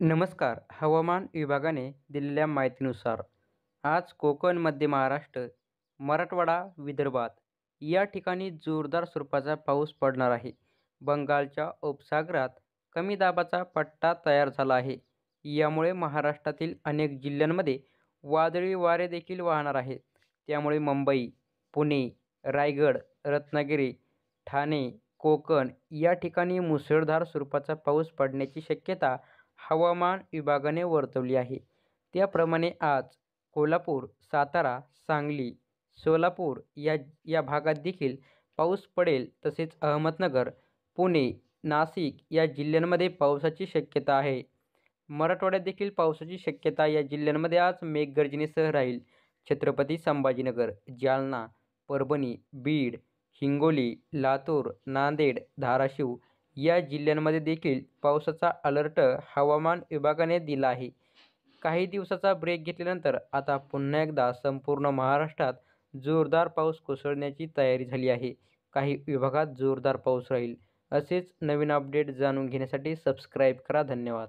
नमस्कार. हवामान विभागाने दिलेल्या माहितीनुसार आज कोकण, मध्य महाराष्ट्र, मराठवाडा, विदर्भात या ठिकाणी जोरदार स्वरूपाचा पाऊस पडणार आहे. बंगालच्या उपसागरात कमी दाबाचा पट्टा तयार झाला आहे. यामुळे महाराष्ट्रातील अनेक जिल्ह्यांमध्ये वादळी वारे देखील वाहणार आहेत. त्यामुळे मुंबई, पुणे, रायगड, रत्नागिरी, ठाणे, कोकण या ठिकाणी मुसळधार स्वरूपाचा पाऊस पडण्याची शक्यता हवामान विभागाने वर्तवली आहे. त्याप्रमाणे आज कोल्हापूर, सातारा, सांगली, सोलापूर या भागात देखील पाऊस पडेल. तसेच अहमदनगर, पुणे, नाशिक या जिल्ह्यांमध्ये पावसाची शक्यता आहे. मराठवाड्यात देखील पावसाची शक्यता या जिल्ह्यांमध्ये आज मेघगर्जनेसह राहील. छत्रपती संभाजीनगर, जालना, परभणी, बीड, हिंगोली, लातूर, नांदेड, धाराशिव या जिल्ह्यांमध्ये देखील पावसाचा अलर्ट हवामान विभागाने दिला आहे. काही दिवसाचा ब्रेक घेतल्यानंतर आता पुन्हा एकदा संपूर्ण महाराष्ट्रात जोरदार पाऊस कोसळण्याची तयारी झाली आहे. काही विभागात जोरदार पाऊस राहील. असेच नवीन अपडेट जाणून घेण्यासाठी सबस्क्राईब करा. धन्यवाद.